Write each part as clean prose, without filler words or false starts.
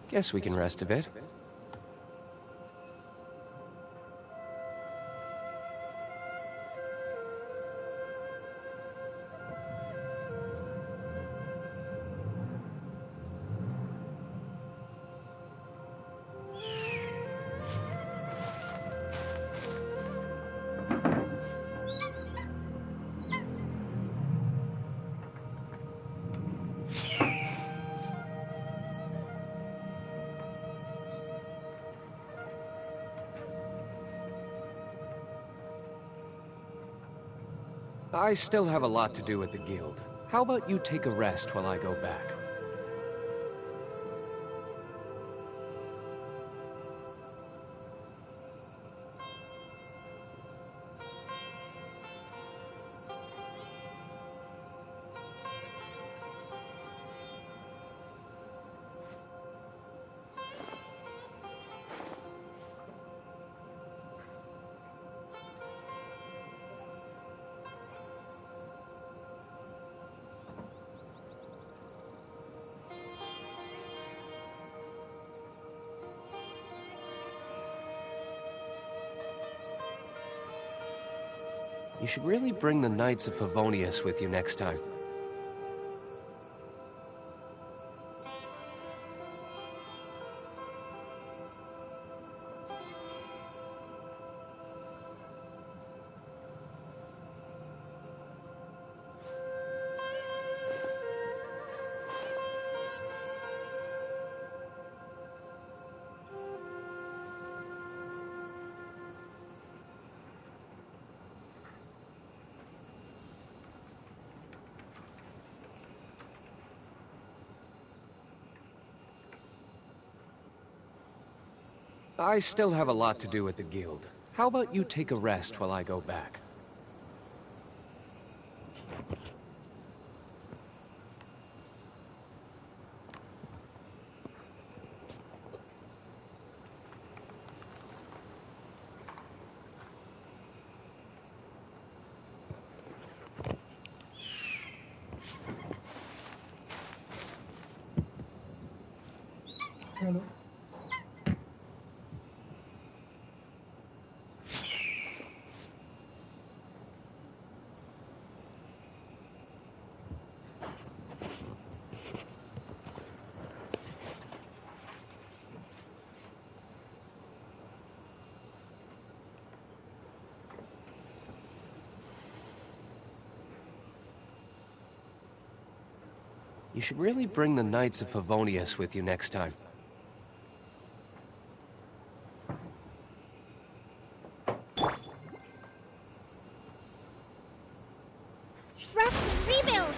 Guess we can rest a bit. I still have a lot to do at the guild. How about you take a rest while I go back? You should really bring the Knights of Favonius with you next time. I still have a lot to do at the guild. How about you take a rest while I go back? Hello. You should really bring the Knights of Favonius with you next time. Rest and rebuild!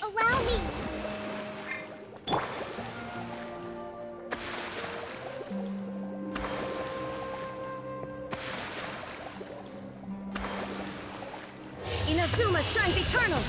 Allow me! Inazuma shines eternal!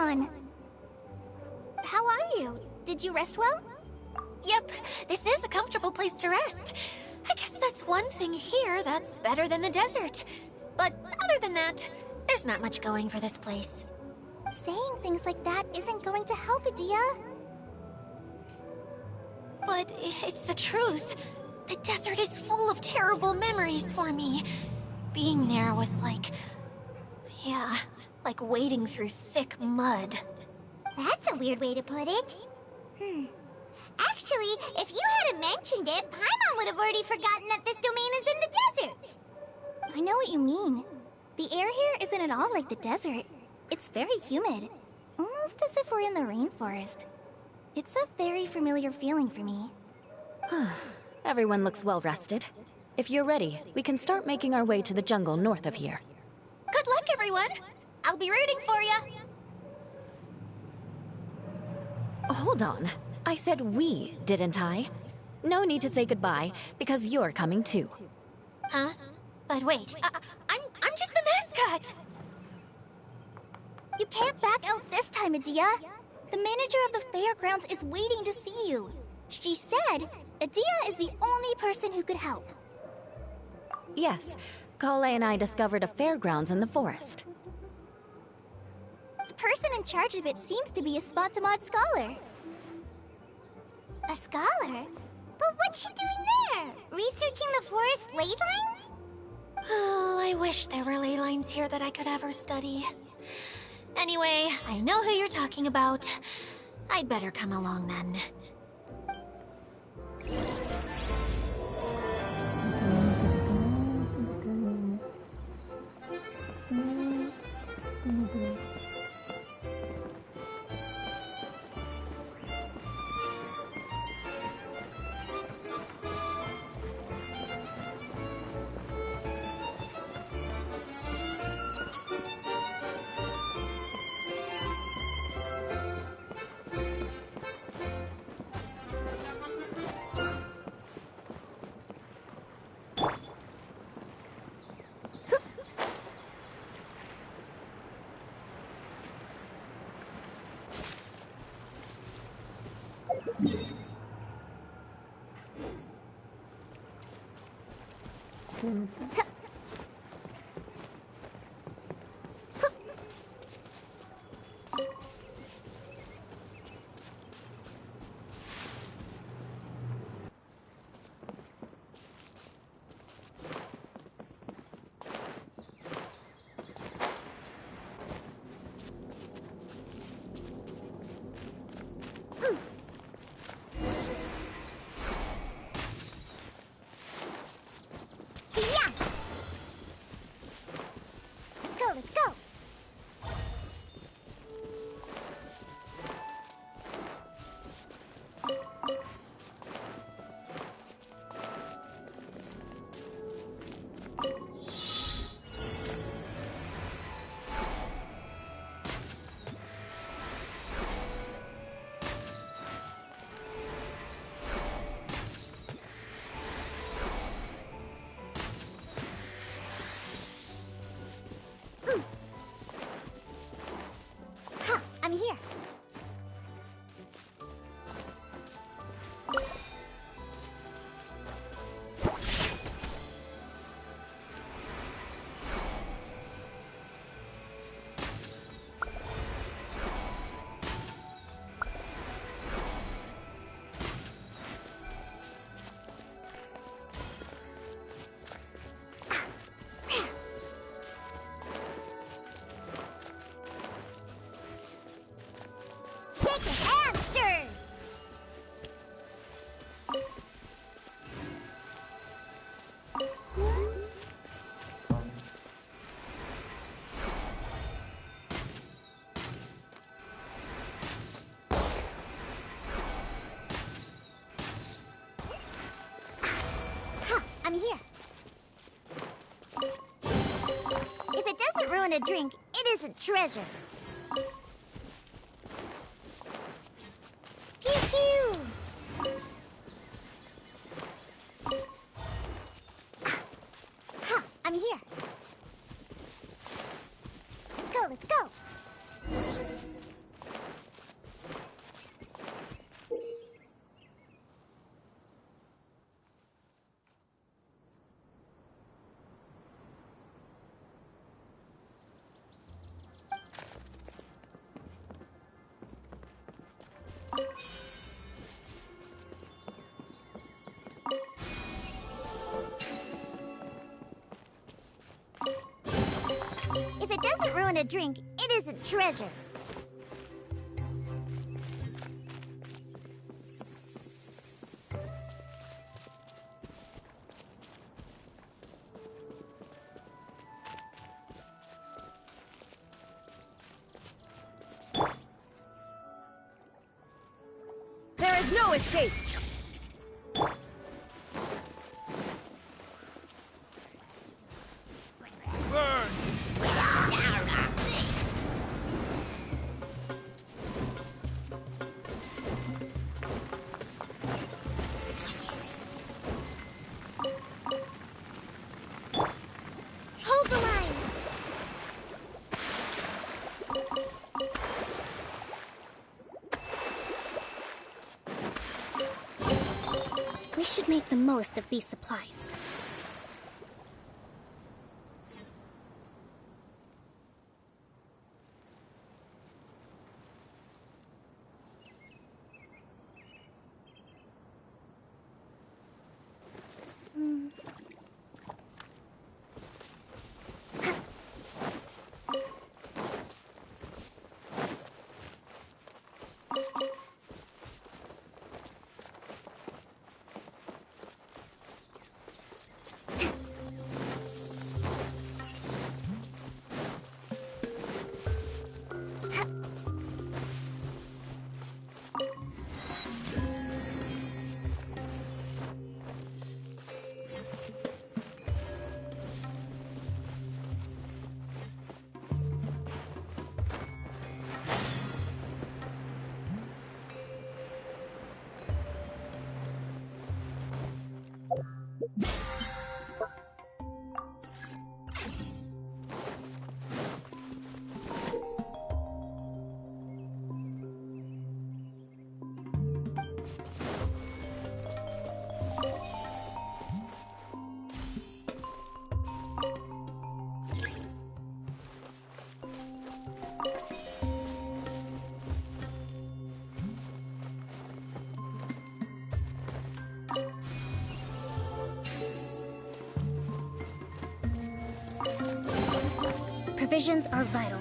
on. How are you? Did you rest well? Yep, this is a comfortable place to rest. I guess that's one thing here that's better than the desert. But other than that, there's not much going for this place. Saying things like that isn't going to help, Adia. But it's the truth. The desert is full of terrible memories for me. Being there was like... yeah, like wading through thick mud. That's a weird way to put it. Actually, if you hadn't mentioned it, Paimon would have already forgotten that this domain is in the desert. I know what you mean. The air here isn't at all like the desert. It's very humid. Almost as if we're in the rainforest. It's a very familiar feeling for me. Everyone looks well rested. If you're ready, we can start making our way to the jungle north of here. Good luck, everyone! I'll be rooting for you! Hold on. I said we, didn't I? No need to say goodbye, because you're coming too. Huh? But wait, I'm just the mascot! You can't back out this time, Adia. The manager of the fairgrounds is waiting to see you. She said Adia is the only person who could help. Yes, Kale and I discovered a fairgrounds in the forest. The person in charge of it seems to be a Spotamod scholar. A scholar? But what's she doing there? Researching the forest ley lines? Oh, I wish there were ley lines here that I could ever study. Anyway, I know who you're talking about. I'd better come along then. Let's go! I'm here. I'm here. If it doesn't ruin a drink, it is a treasure. Pew pew! I'm here. Let's go, let's go. doesn't ruin a drink, it is a treasure. There is no escape! Hold the line! We should make the most of these supplies. Provisions are vital.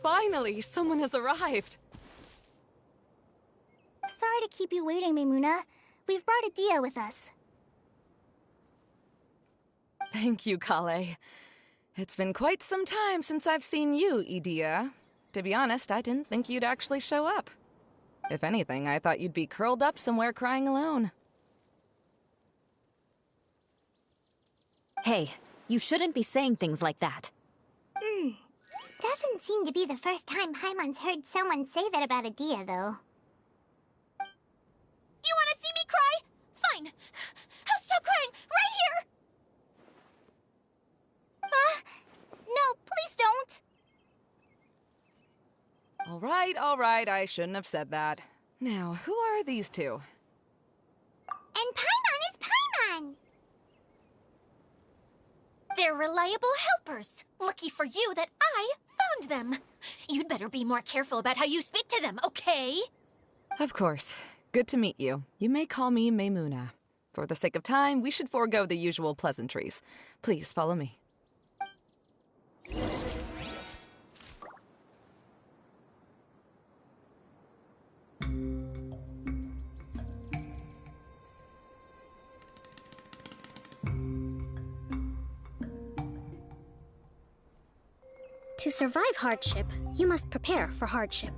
Finally, someone has arrived. Sorry to keep you waiting, Maimuna. We've brought Adia with us. Thank you, Kale. It's been quite some time since I've seen you, Idia. To be honest, I didn't think you'd actually show up. If anything, I thought you'd be curled up somewhere crying alone. Hey, you shouldn't be saying things like that. Doesn't seem to be the first time Paimon's heard someone say that about Adia, though. You want to see me cry? Fine. I'll stop crying right here. No, please don't! All right, I shouldn't have said that. Now, who are these two? And Paimon is Paimon! They're reliable helpers. Lucky for you that I found them. You'd better be more careful about how you speak to them, okay? Of course. Good to meet you. You may call me Maimuna. For the sake of time, we should forego the usual pleasantries. Please follow me. To survive hardship, you must prepare for hardship.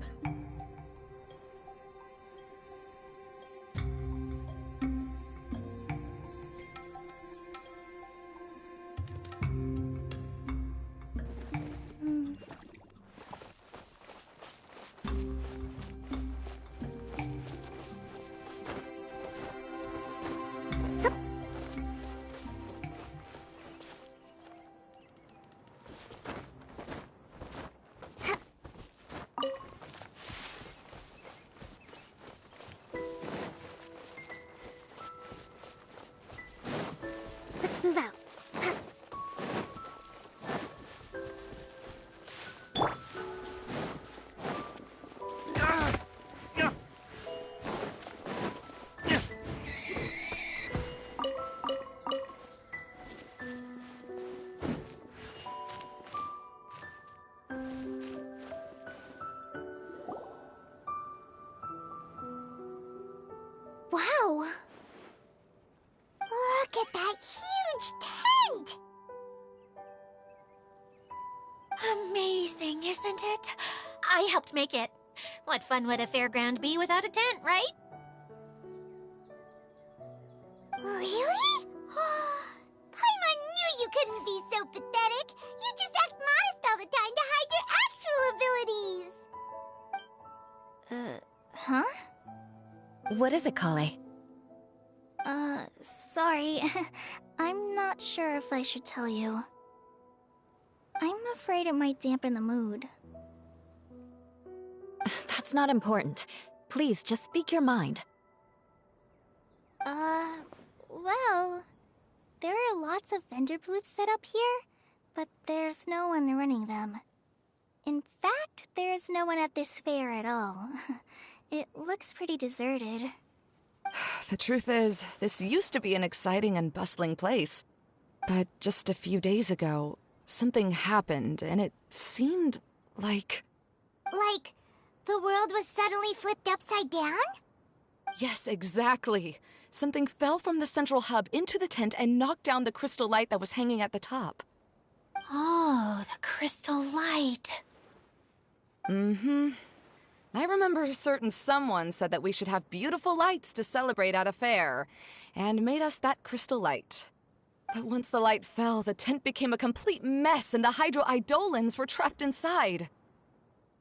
Move out. Wow! Look at that huge tent! Amazing, isn't it? I helped make it. What fun would a fairground be without a tent, right? Really? Paimon knew you couldn't be so pathetic. You just act modest all the time to hide your actual abilities. Huh? What is it, Kale? Sorry. I'm not sure if I should tell you. I'm afraid it might dampen the mood. That's not important. Please, just speak your mind. Well, there are lots of vendor booths set up here, but there's no one running them. In fact, there's no one at this fair at all. It looks pretty deserted. The truth is, this used to be an exciting and bustling place. But just a few days ago, something happened, and it seemed like... Like, the world was suddenly flipped upside down? Yes, exactly. Something fell from the central hub into the tent and knocked down the crystal light that was hanging at the top. Oh, the crystal light. Mm-hmm. I remember a certain someone said that we should have beautiful lights to celebrate at a fair, and made us that crystal light. But once the light fell, the tent became a complete mess and the Hydro-Eidolons were trapped inside.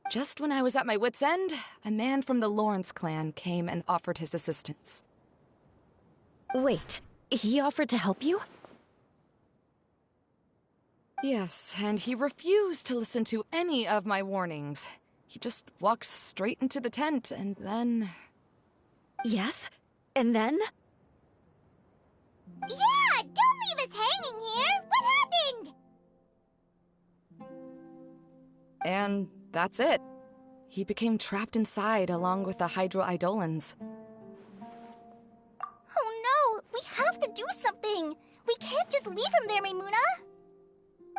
Just when I was at my wit's end, a man from the Lawrence clan came and offered his assistance. Wait, he offered to help you? Yes, and he refused to listen to any of my warnings. He just walked straight into the tent, and then... Yes? And then? Yeah! Don't leave us hanging here! What happened? And that's it. He became trapped inside along with the Hydro-Eidolons. Oh no! We have to do something! We can't just leave him there, Maimuna!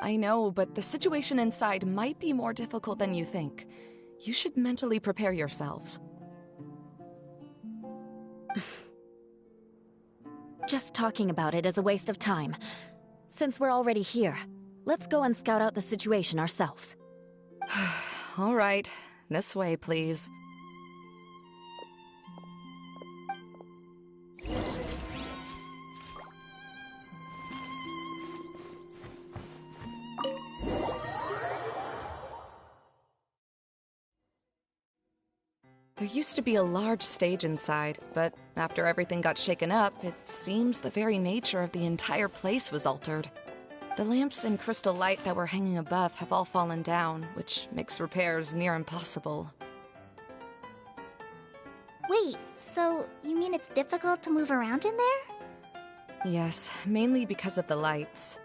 I know, but the situation inside might be more difficult than you think. You should mentally prepare yourselves. Just talking about it is a waste of time. Since we're already here, let's go and scout out the situation ourselves. All right. This way, please. There used to be a large stage inside, but after everything got shaken up, it seems the very nature of the entire place was altered. The lamps and crystal light that were hanging above have all fallen down, which makes repairs near impossible. Wait, so you mean it's difficult to move around in there? Yes, mainly because of the lights.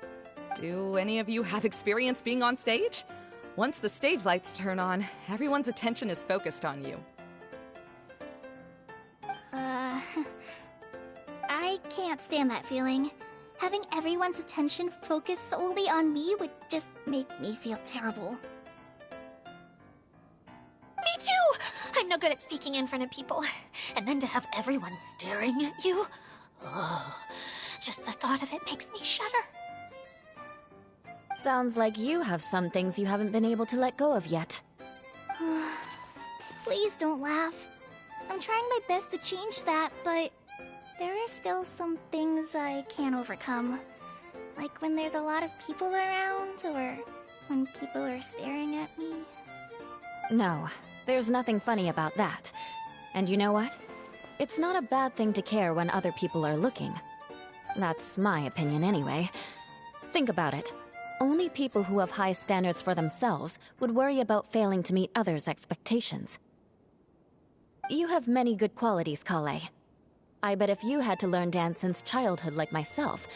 Do any of you have experience being on stage? Once the stage lights turn on, everyone's attention is focused on you. I can't stand that feeling. Having everyone's attention focused solely on me would just make me feel terrible. Me too! I'm no good at speaking in front of people. And then to have everyone staring at you? Oh, just the thought of it makes me shudder. Sounds like you have some things you haven't been able to let go of yet. Please don't laugh. I'm trying my best to change that, but there are still some things I can't overcome. Like when there's a lot of people around, or when people are staring at me. No, there's nothing funny about that. And you know what? It's not a bad thing to care when other people are looking. That's my opinion anyway. Think about it. Only people who have high standards for themselves would worry about failing to meet others' expectations. You have many good qualities, Kale. I bet if you had to learn dance since childhood like myself,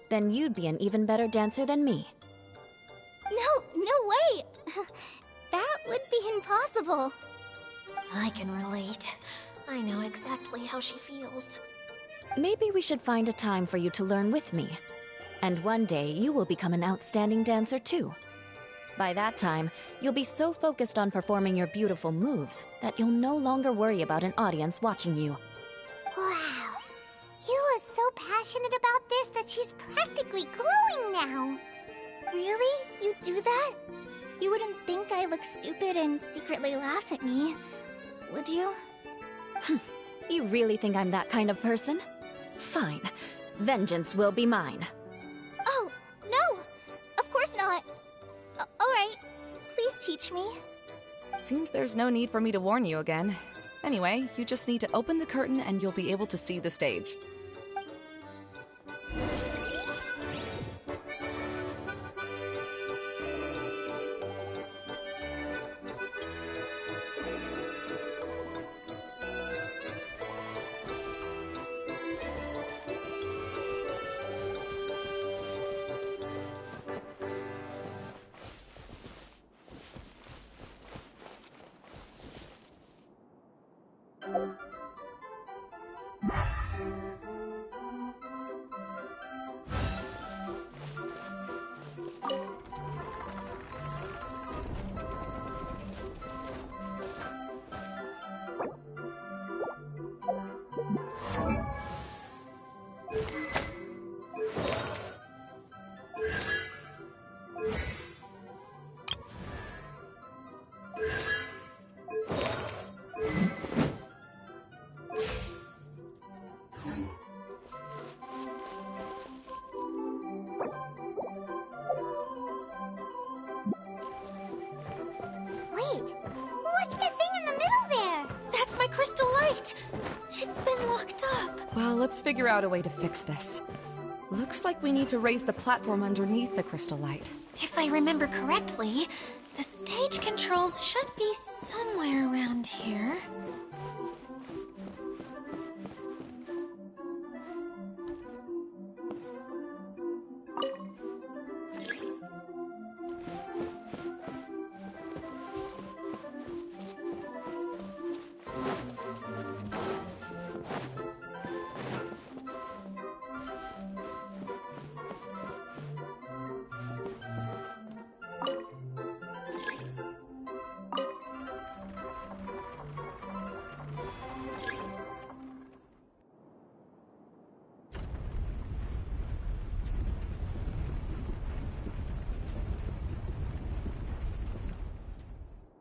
then you'd be an even better dancer than me. No way! That would be impossible. I can relate. I know exactly how she feels. Maybe we should find a time for you to learn with me. And one day, you will become an outstanding dancer too. By that time, you'll be so focused on performing your beautiful moves that you'll no longer worry about an audience watching you. Wow. You are so passionate about this that she's practically glowing now. Really? You do that? You wouldn't think I look stupid and secretly laugh at me, would you? You really think I'm that kind of person? Fine. Vengeance will be mine. Oh, no! Of course not. Alright, please teach me. Seems there's no need for me to warn you again. Anyway, you just need to open the curtain and you'll be able to see the stage. Wait, what's the thing in the middle there? That's my crystal light! It's been locked up. Well, let's figure out a way to fix this. Looks like we need to raise the platform underneath the crystal light. If I remember correctly, the stage controls should be somewhere around here.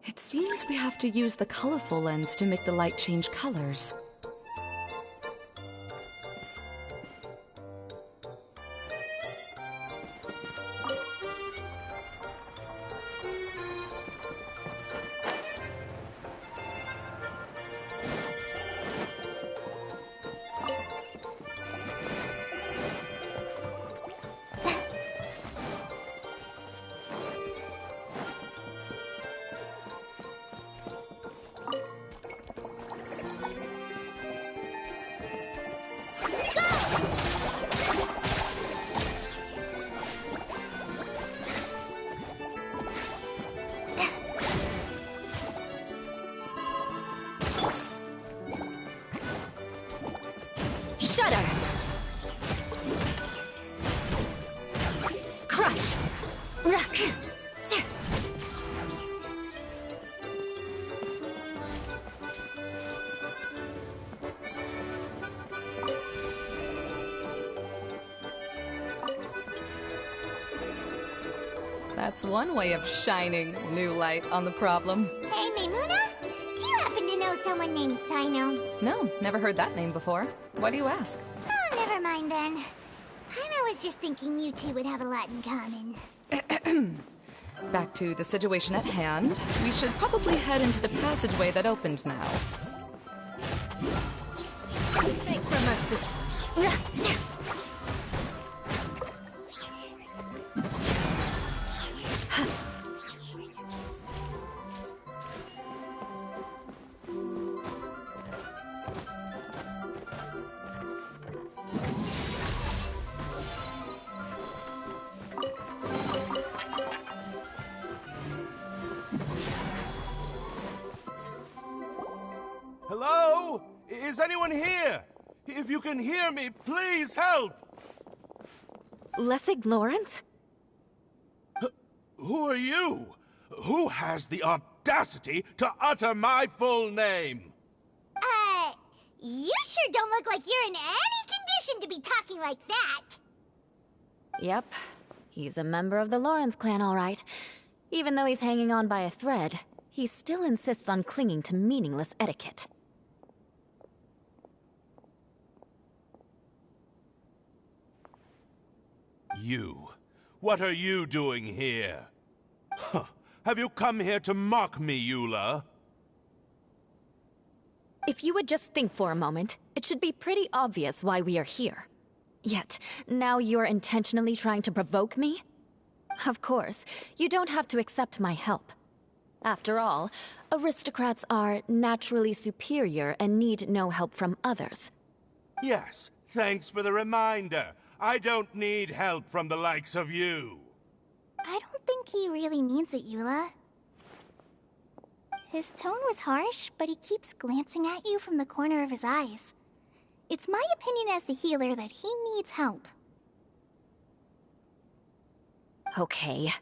It seems we have to use the colorful lens to make the light change colors. Shudder! Crush! Rock! That's one way of shining new light on the problem. Hey, Maimuna? Do you happen to know someone named Sino? No, never heard that name before. Why do you ask? Oh, never mind then. I was just thinking you two would have a lot in common. Back to the situation at hand. We should probably head into the passageway that opened now. Thanks for mercy. Is anyone here? If you can hear me, please help! Lessig Lawrence? Who are you? Who has the audacity to utter my full name? You sure don't look like you're in any condition to be talking like that. Yep. He's a member of the Lawrence clan, all right. Even though he's hanging on by a thread, he still insists on clinging to meaningless etiquette. You. What are you doing here? Huh. Have you come here to mock me, Eula? If you would just think for a moment, it should be pretty obvious why we are here. Yet, now you're intentionally trying to provoke me? Of course, you don't have to accept my help. After all, aristocrats are naturally superior and need no help from others. Yes, thanks for the reminder. I don't need help from the likes of you. I don't think he really means it, Eula. His tone was harsh, but he keeps glancing at you from the corner of his eyes. It's my opinion as the healer that he needs help. Okay.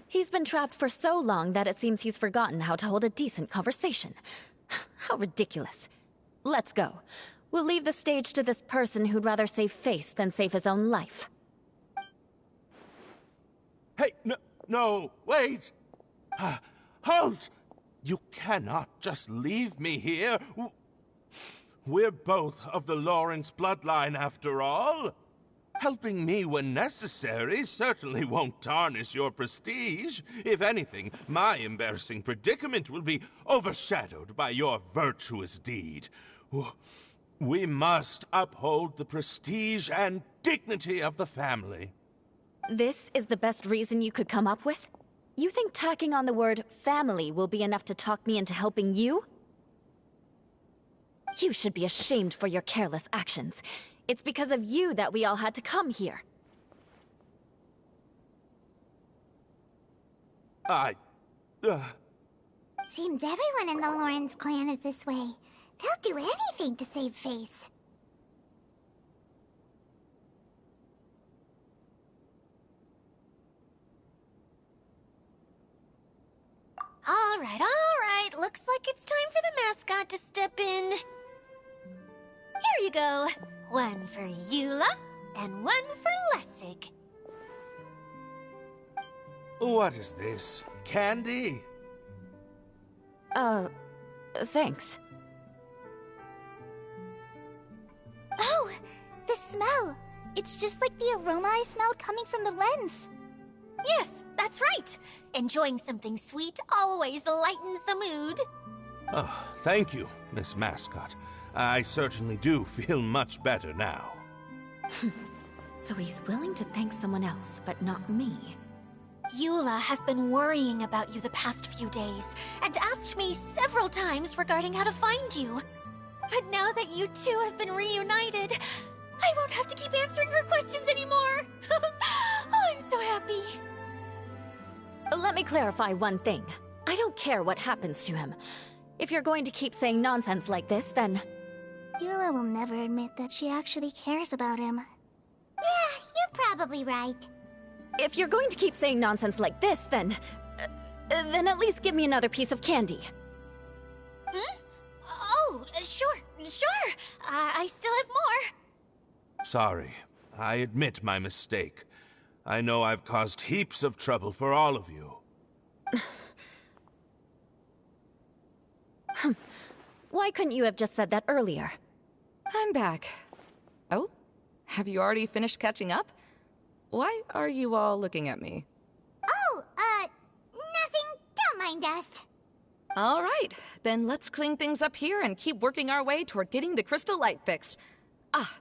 He's been trapped for so long that it seems he's forgotten how to hold a decent conversation. How ridiculous. Let's go. We'll leave the stage to this person who'd rather save face than save his own life. Hey, no, wait! Halt! You cannot just leave me here. We're both of the Lawrence bloodline, after all. Helping me when necessary certainly won't tarnish your prestige. If anything, my embarrassing predicament will be overshadowed by your virtuous deed. We must uphold the prestige and dignity of the family. This is the best reason you could come up with? You think tacking on the word family will be enough to talk me into helping you? You should be ashamed for your careless actions. It's because of you that we all had to come here. Seems everyone in the Lawrence clan is this way. They'll do anything to save face. All right. Looks like it's time for the mascot to step in. Here you go. One for Eula, and one for Lessig. What is this? Candy? Thanks. Oh, the smell! It's just like the aroma I smelled coming from the lens. Yes, that's right. Enjoying something sweet always lightens the mood. Oh, thank you, Miss Mascot. I certainly do feel much better now. So he's willing to thank someone else, but not me. Eula has been worrying about you the past few days, and asked me several times regarding how to find you. But now that you two have been reunited, I won't have to keep answering her questions anymore. Oh, I'm so happy. Let me clarify one thing. I don't care what happens to him. If you're going to keep saying nonsense like this, then... Eula will never admit that she actually cares about him. Yeah, you're probably right. If you're going to keep saying nonsense like this, then at least give me another piece of candy. Hmm? Oh, sure. I still have more. Sorry. I admit my mistake. I know I've caused heaps of trouble for all of you. Why couldn't you have just said that earlier? I'm back. Oh? Have you already finished catching up? Why are you all looking at me? Oh, nothing. Don't mind us. All right, then let's clean things up here and keep working our way toward getting the crystal light fixed.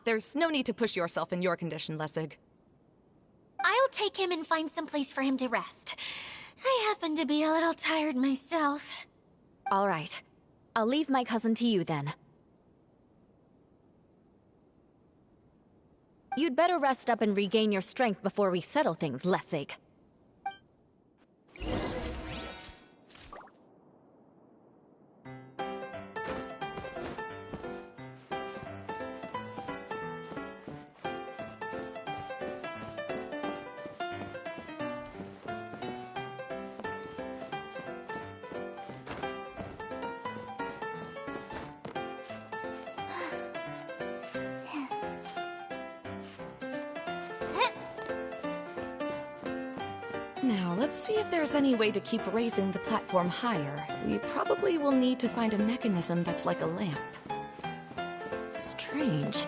There's no need to push yourself in your condition, Lessig. I'll take him and find some place for him to rest. I happen to be a little tired myself. All right. I'll leave my cousin to you then. You'd better rest up and regain your strength before we settle things, Lessig. Now, let's see if there's any way to keep raising the platform higher. We probably will need to find a mechanism that's like a lamp. Strange.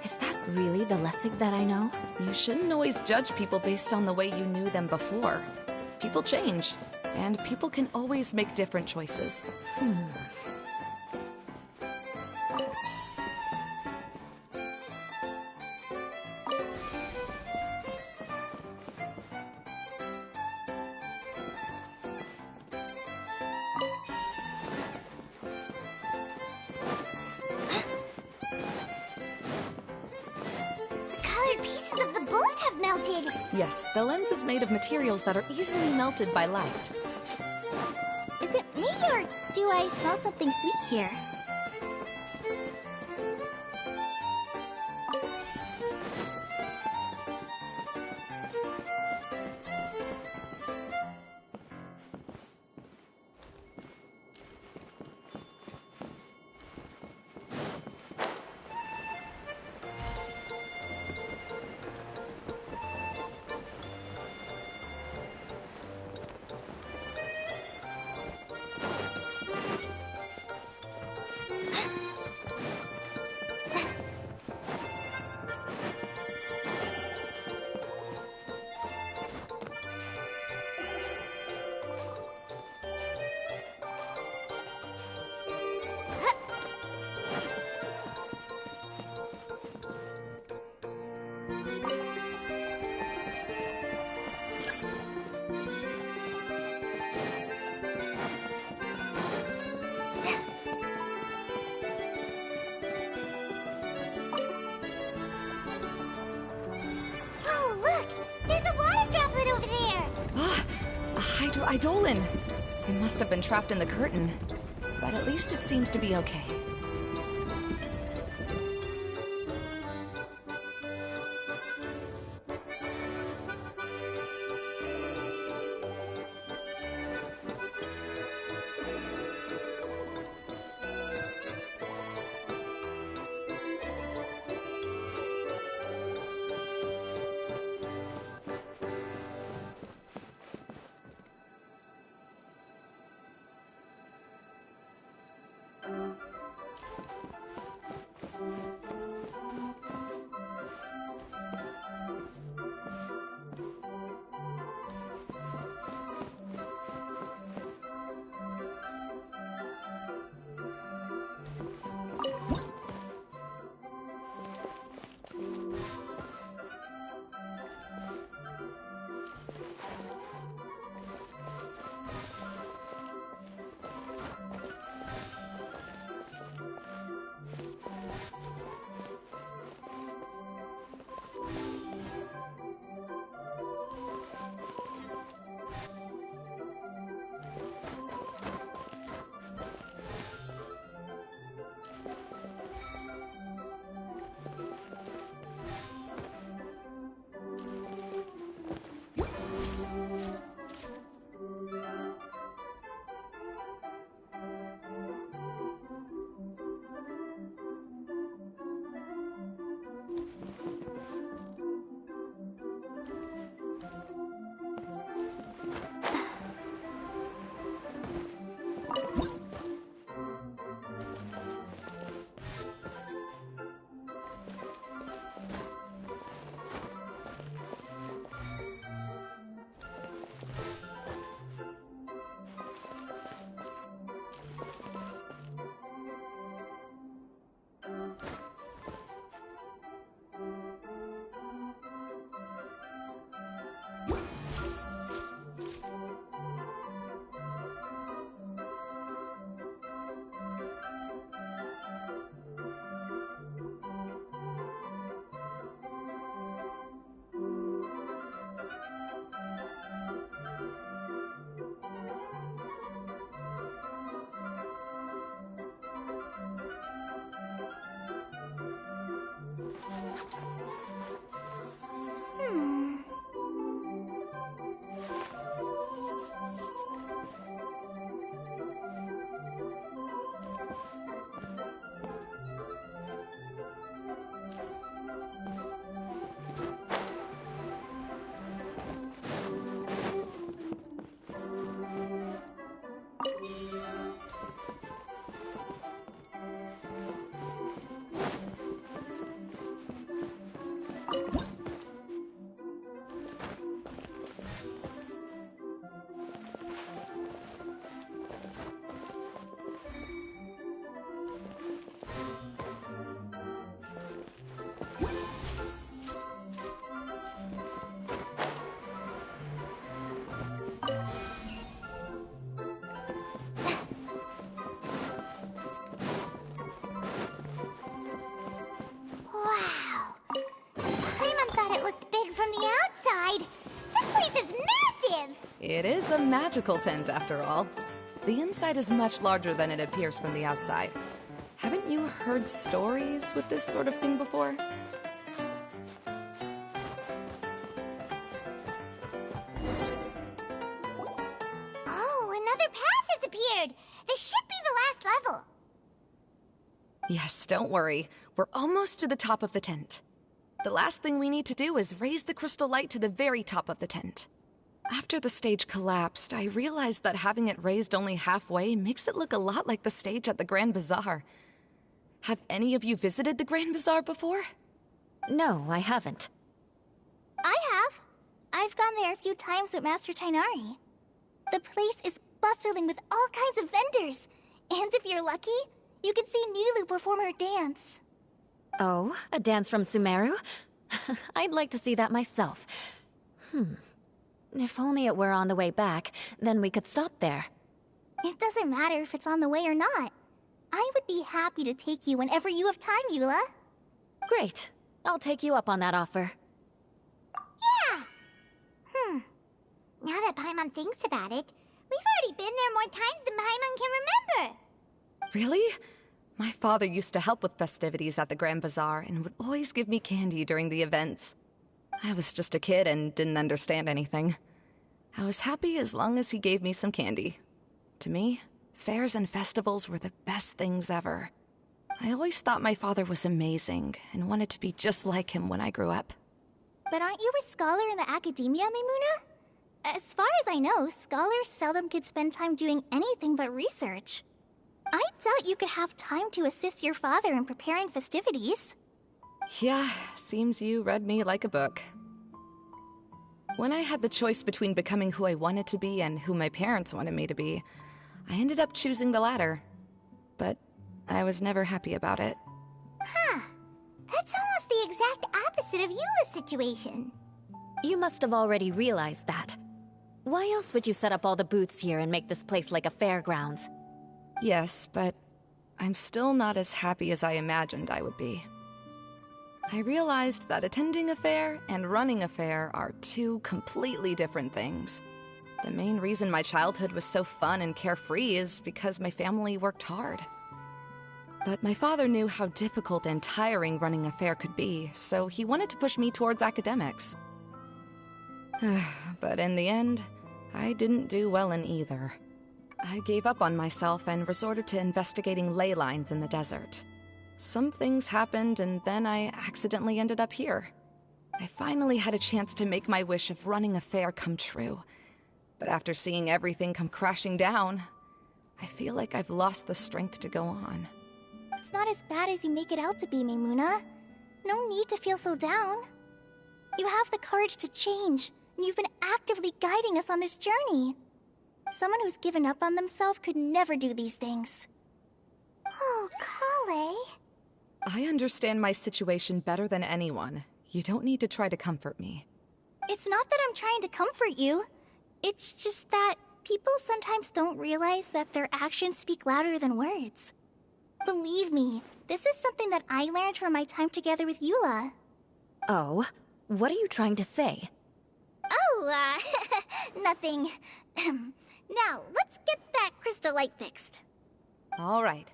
Is that really the Lessig that I know? You shouldn't always judge people based on the way you knew them before. People change, and people can always make different choices. Melted. Yes, the lens is made of materials that are easily melted by light. Is it me, or do I smell something sweet here? Eidolon! It must have been trapped in the curtain. But at least it seems to be okay. It is a magical tent, after all. The inside is much larger than it appears from the outside. Haven't you heard stories with this sort of thing before? Oh, another path has appeared! This should be the last level! Yes, don't worry. We're almost to the top of the tent. The last thing we need to do is raise the crystal light to the very top of the tent. After the stage collapsed, I realized that having it raised only halfway makes it look a lot like the stage at the Grand Bazaar. Have any of you visited the Grand Bazaar before? No, I haven't. I have. I've gone there a few times with Master Tainari. The place is bustling with all kinds of vendors. And if you're lucky, you can see Nilu perform her dance. Oh, a dance from Sumeru? I'd like to see that myself. If only it were on the way back, then we could stop there. It doesn't matter if it's on the way or not. I would be happy to take you whenever you have time, Eula. Great. I'll take you up on that offer. Yeah! Now that Paimon thinks about it, we've already been there more times than Paimon can remember. Really? My father used to help with festivities at the Grand Bazaar and would always give me candy during the events. I was just a kid and didn't understand anything. I was happy as long as he gave me some candy. To me, fairs and festivals were the best things ever. I always thought my father was amazing and wanted to be just like him when I grew up. But aren't you a scholar in the academia, Maimuna? As far as I know, scholars seldom could spend time doing anything but research. I doubt you could have time to assist your father in preparing festivities. Yeah, seems you read me like a book. When I had the choice between becoming who I wanted to be and who my parents wanted me to be, I ended up choosing the latter. But I was never happy about it. Huh. That's almost the exact opposite of Eula's situation. You must have already realized that. Why else would you set up all the booths here and make this place like a fairgrounds? Yes, but I'm still not as happy as I imagined I would be. I realized that attending a fair and running a fair are two completely different things. The main reason my childhood was so fun and carefree is because my family worked hard. But my father knew how difficult and tiring running a fair could be, so he wanted to push me towards academics. But in the end, I didn't do well in either. I gave up on myself and resorted to investigating ley lines in the desert. Some things happened, and then I accidentally ended up here. I finally had a chance to make my wish of running a fair come true. But after seeing everything come crashing down, I feel like I've lost the strength to go on. It's not as bad as you make it out to be, Maimuna. No need to feel so down. You have the courage to change, and you've been actively guiding us on this journey. Someone who's given up on themselves could never do these things. Oh, Kale. I understand my situation better than anyone. You don't need to try to comfort me. It's not that I'm trying to comfort you. It's just that people sometimes don't realize that their actions speak louder than words. Believe me, this is something that I learned from my time together with Eula. Oh? What are you trying to say? Oh, nothing. Now, let's get that crystal light fixed. All right.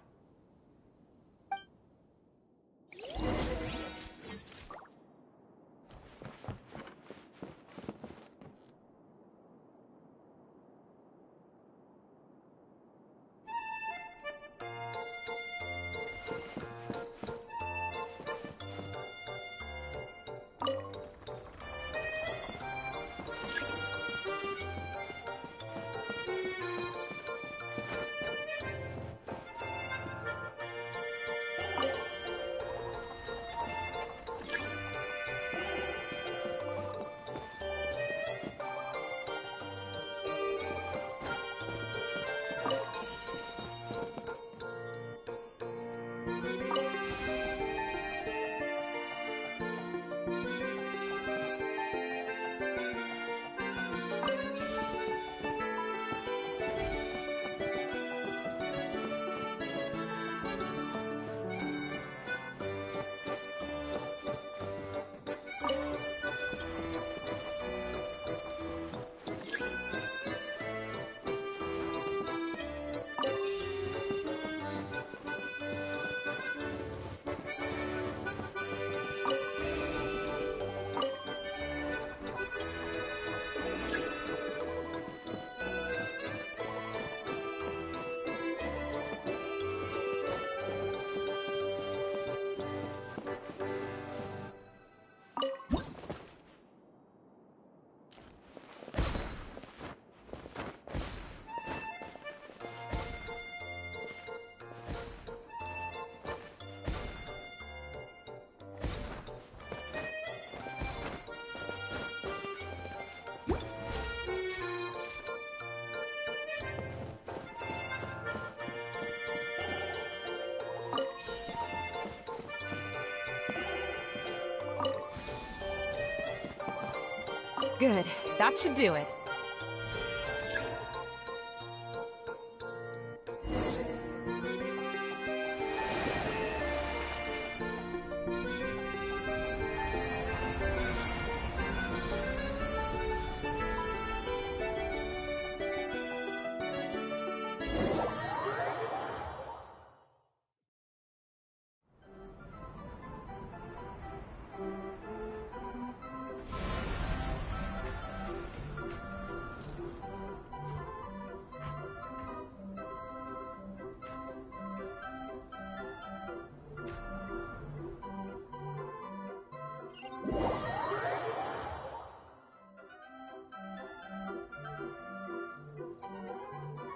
Good. That should do it.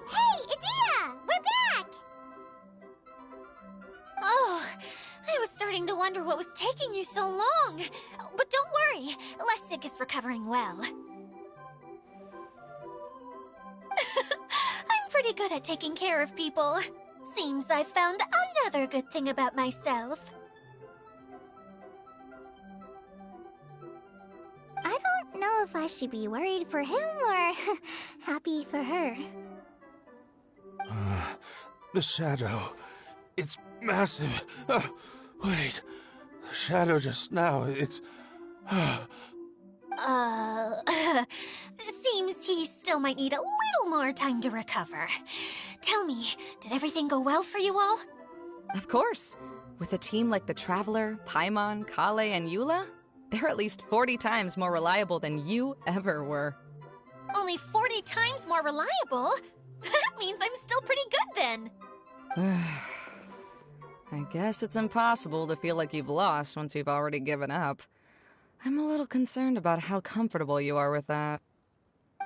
Hey, Idea! We're back! Oh, I was starting to wonder what was taking you so long. But don't worry, Lessig is recovering well. I'm pretty good at taking care of people. Seems I've found another good thing about myself. I don't know if I should be worried for him or happy for her. The shadow. It's massive. Wait. The shadow just now, it's... Seems he still might need a little more time to recover. Tell me, did everything go well for you all? Of course. With a team like the Traveler, Paimon, Kale, and Eula, they're at least 40 times more reliable than you ever were. Only 40 times more reliable? That means I'm still pretty good then. I guess it's impossible to feel like you've lost once you've already given up. I'm a little concerned about how comfortable you are with that.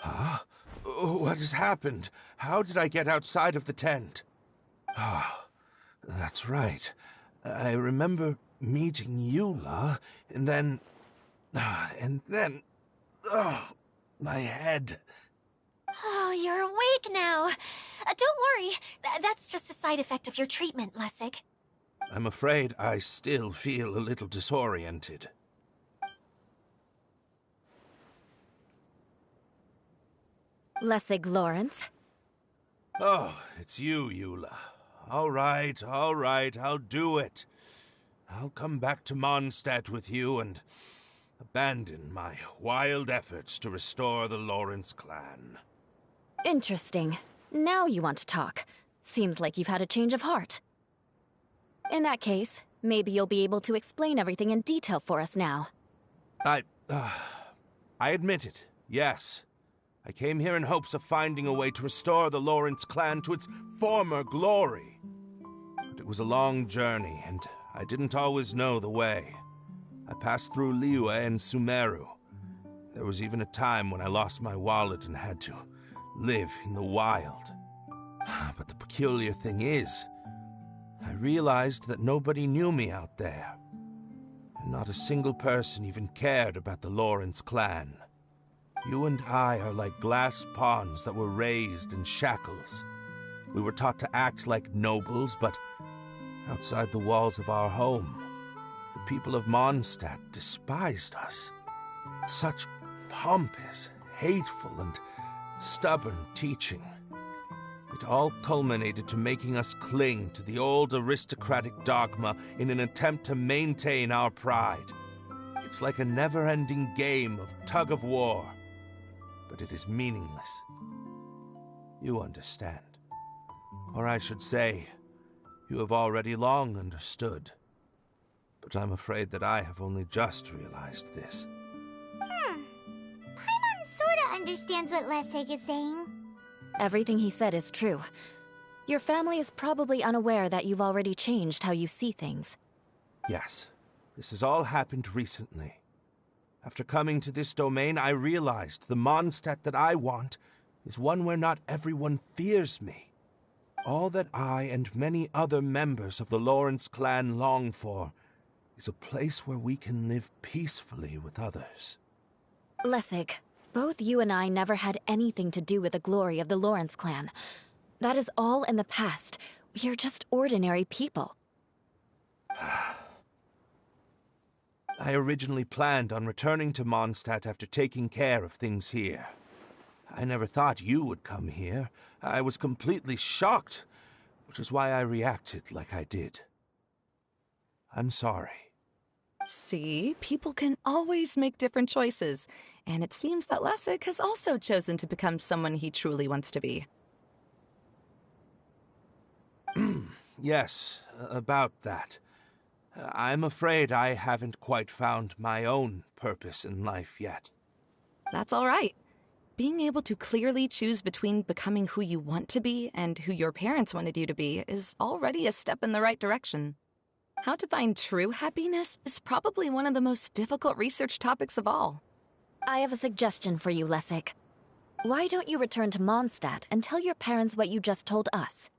Huh? What has happened? How did I get outside of the tent? Ah, that's right. I remember meeting Eula, and then... Oh, my head. Oh, you're awake now. Don't worry, that's just a side effect of your treatment, Lessig. I'm afraid I still feel a little disoriented. Lessig Lawrence. Oh, it's you, Eula. All right, I'll do it. I'll come back to Mondstadt with you and abandon my wild efforts to restore the Lawrence clan. Interesting. Now you want to talk. Seems like you've had a change of heart. In that case, maybe you'll be able to explain everything in detail for us now. I admit it, yes. I came here in hopes of finding a way to restore the Lawrence clan to its former glory. But it was a long journey, and I didn't always know the way. I passed through Liyue and Sumeru. There was even a time when I lost my wallet and had to live in the wild. But the peculiar thing is, I realized that nobody knew me out there. And not a single person even cared about the Lawrence clan. You and I are like glass pawns that were raised in shackles. We were taught to act like nobles, but outside the walls of our home, the people of Mondstadt despised us. Such pompous, hateful, and stubborn teaching. It all culminated to making us cling to the old aristocratic dogma in an attempt to maintain our pride. It's like a never-ending game of tug-of-war, but it is meaningless. You understand. Or I should say, you have already long understood. But I'm afraid that I have only just realized this. Paimon sorta understands what Lessig is saying. Everything he said is true. Your family is probably unaware that you've already changed how you see things. Yes, this has all happened recently. After coming to this domain, I realized the Mondstadt that I want is one where not everyone fears me. All that I and many other members of the Lawrence clan long for is a place where we can live peacefully with others. Lessig, both you and I never had anything to do with the glory of the Lawrence clan. That is all in the past. We're just ordinary people. I originally planned on returning to Mondstadt after taking care of things here. I never thought you would come here. I was completely shocked, which is why I reacted like I did. I'm sorry. See, people can always make different choices, and it seems that Lessig has also chosen to become someone he truly wants to be. Yes, about that. I'm afraid I haven't quite found my own purpose in life yet. That's all right. Being able to clearly choose between becoming who you want to be and who your parents wanted you to be is already a step in the right direction. How to find true happiness is probably one of the most difficult research topics of all. I have a suggestion for you, Lessig. Why don't you return to Mondstadt and tell your parents what you just told us?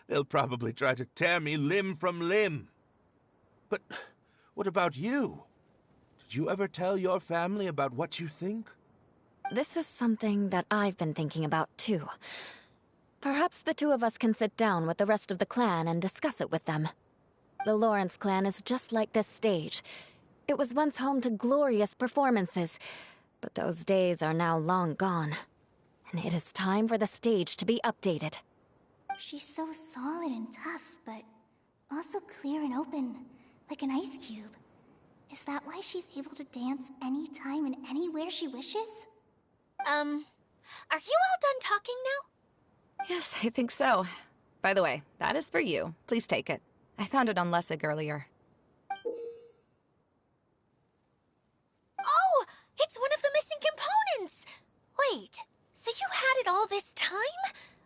They'll probably try to tear me limb from limb. But what about you? Did you ever tell your family about what you think? This is something that I've been thinking about, too. Perhaps the two of us can sit down with the rest of the clan and discuss it with them. The Lawrence clan is just like this stage. It was once home to glorious performances, but those days are now long gone. And it is time for the stage to be updated. She's so solid and tough, but also clear and open, like an ice cube. Is that why she's able to dance anytime and anywhere she wishes? Are you all done talking now? Yes, I think so. By the way, that is for you. Please take it. I found it on Lessig earlier. Oh, it's one of the missing components! Wait, so you had it all this time?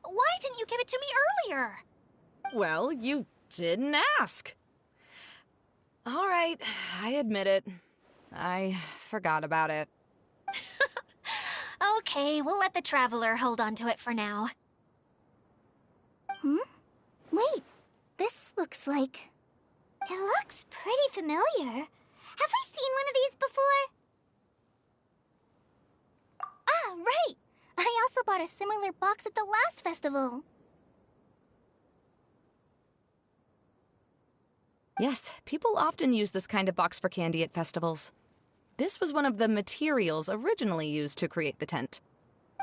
Why didn't you give it to me earlier? Well, you didn't ask. All right, I admit it. I forgot about it. Okay, we'll let the Traveler hold on to it for now. Wait, this looks like... It looks pretty familiar. Have we seen one of these before? Ah, right! I also bought a similar box at the last festival. Yes, people often use this kind of box for candy at festivals. This was one of the materials originally used to create the tent.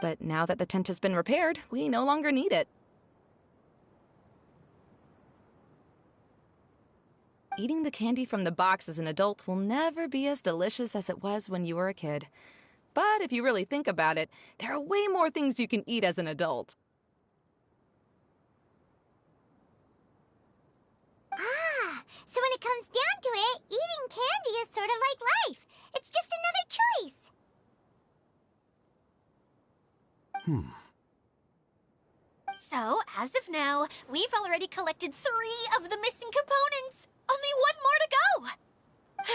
But now that the tent has been repaired, we no longer need it. Eating the candy from the box as an adult will never be as delicious as it was when you were a kid. But if you really think about it, there are way more things you can eat as an adult. Ah, so when it comes down to it, eating candy is sort of like life. It's just another choice. So, as of now, we've already collected 3 of the missing components. Only 1 more to go.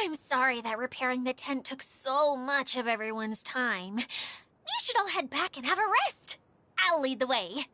I'm sorry that repairing the tent took so much of everyone's time. You should all head back and have a rest. I'll lead the way.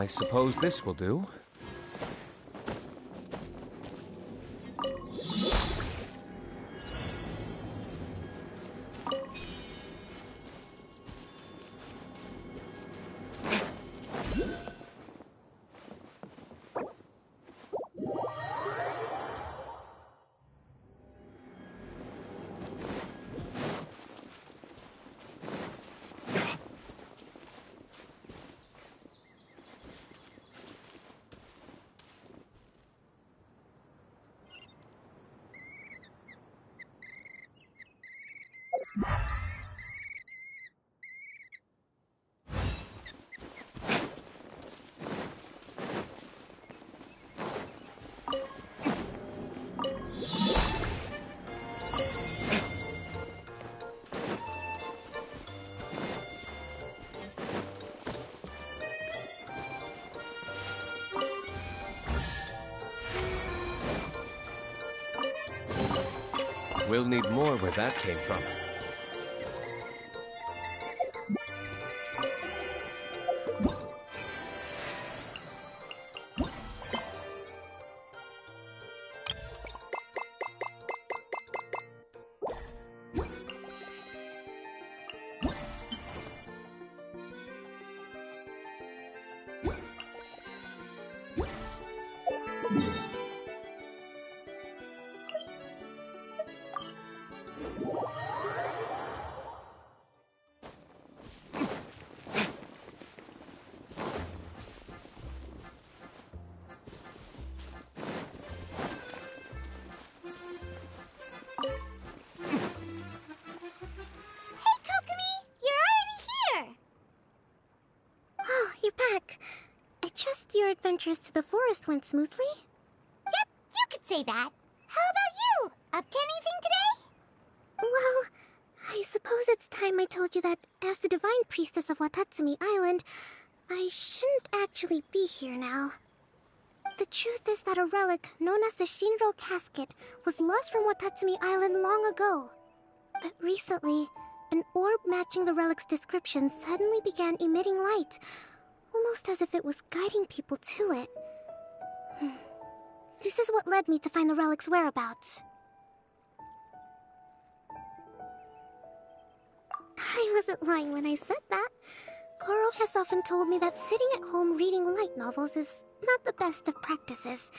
I suppose this will do. We'll need more where that came from. Your adventures to the forest went smoothly? Yep, you could say that. How about you? Up to anything today? Well, I suppose it's time I told you that as the divine priestess of Watatsumi Island, I shouldn't actually be here now. The truth is that a relic, known as the Shinro Casket, was lost from Watatsumi Island long ago. But recently, an orb matching the relic's description suddenly began emitting light, almost as if it was guiding people to it. This is what led me to find the relic's whereabouts. I wasn't lying when I said that. Goro has often told me that sitting at home reading light novels is not the best of practices,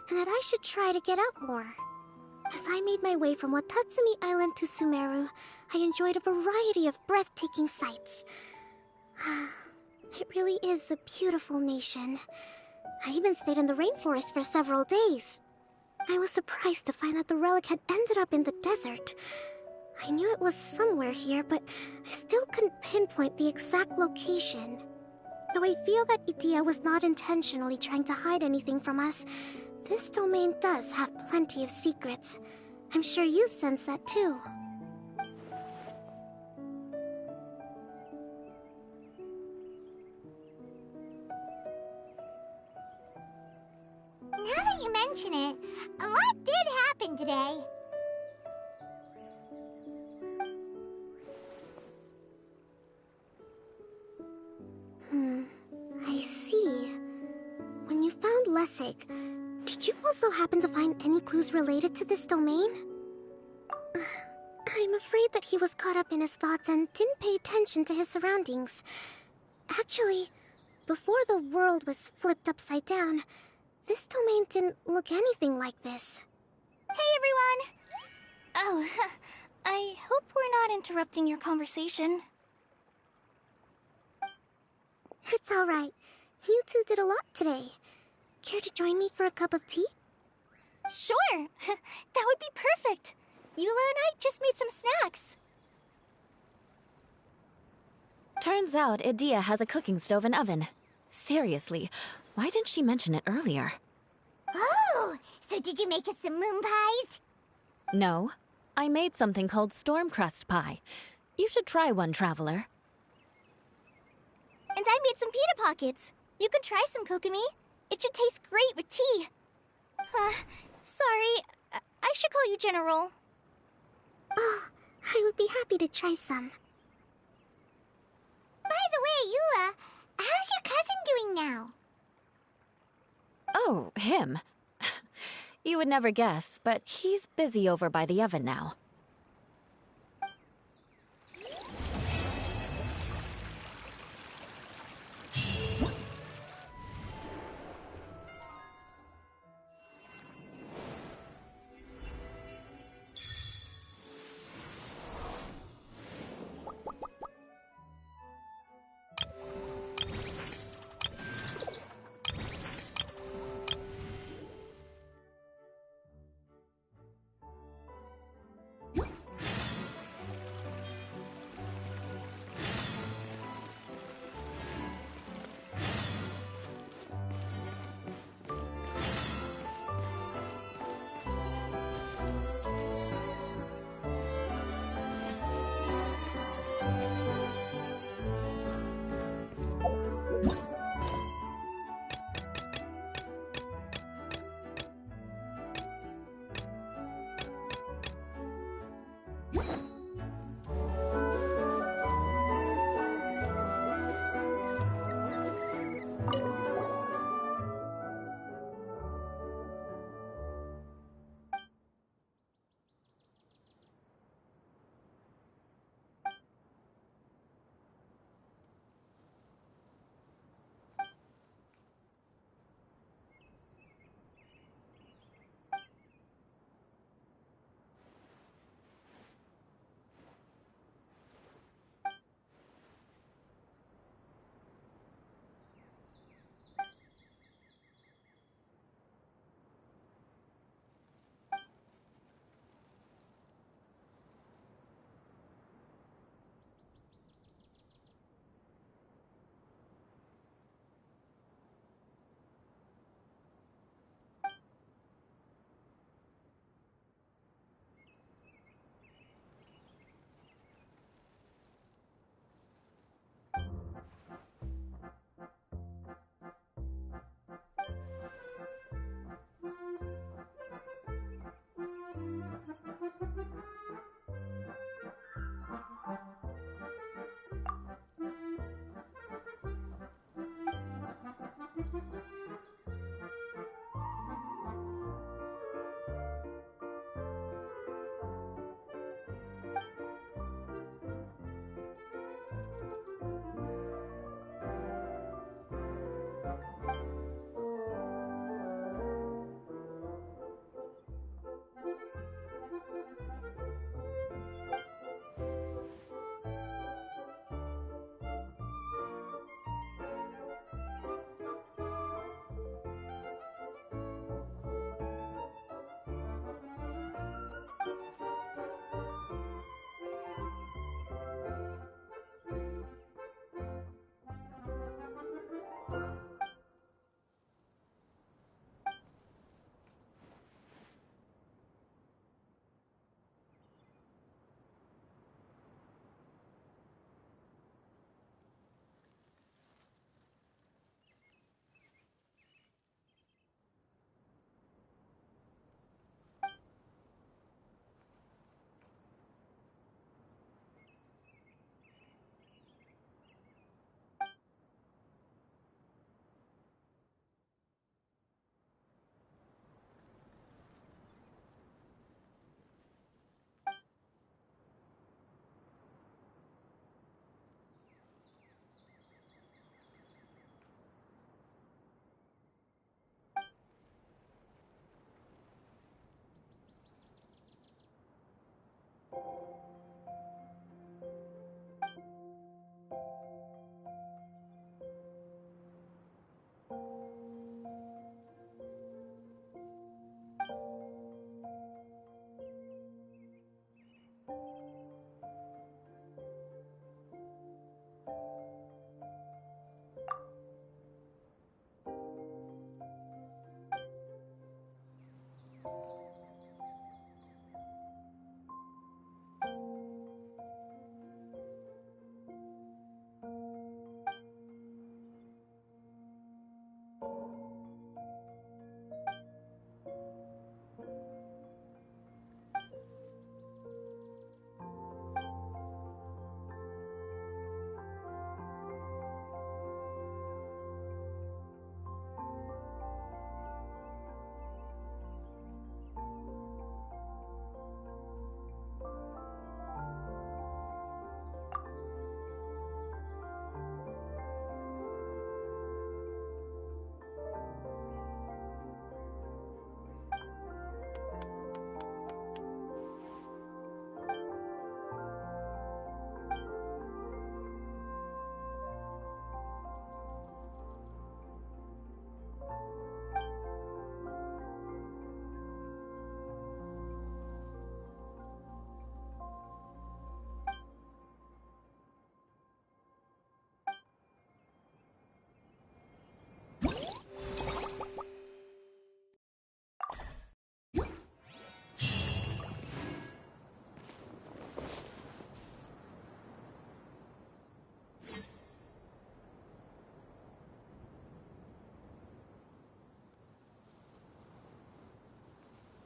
and that I should try to get out more. As I made my way from Watatsumi Island to Sumeru, I enjoyed a variety of breathtaking sights. It really is a beautiful nation. I even stayed in the rainforest for several days. I was surprised to find that the relic had ended up in the desert. I knew it was somewhere here, but I still couldn't pinpoint the exact location. Though I feel that Idia was not intentionally trying to hide anything from us, this domain does have plenty of secrets. I'm sure you've sensed that too. Now that you mention it, a lot did happen today. I see. When you found Lessig, did you also happen to find any clues related to this domain? I'm afraid that he was caught up in his thoughts and didn't pay attention to his surroundings. Actually, before the world was flipped upside down, this domain didn't look anything like this. Hey, everyone! Oh, I hope we're not interrupting your conversation. It's alright. You two did a lot today. Care to join me for a cup of tea? Sure! That would be perfect! Eula and I just made some snacks. Turns out Idia has a cooking stove and oven. Seriously, why didn't she mention it earlier? Oh! So did you make us some moon pies? No, I made something called storm crust pie. You should try one, Traveler. And I made some pita pockets. You could try some, Kokomi. It should taste great with tea. Sorry. I should call you General. Oh, I would be happy to try some. By the way, Eula, how's your cousin doing now? Oh, him. You would never guess, but he's busy over by the oven now.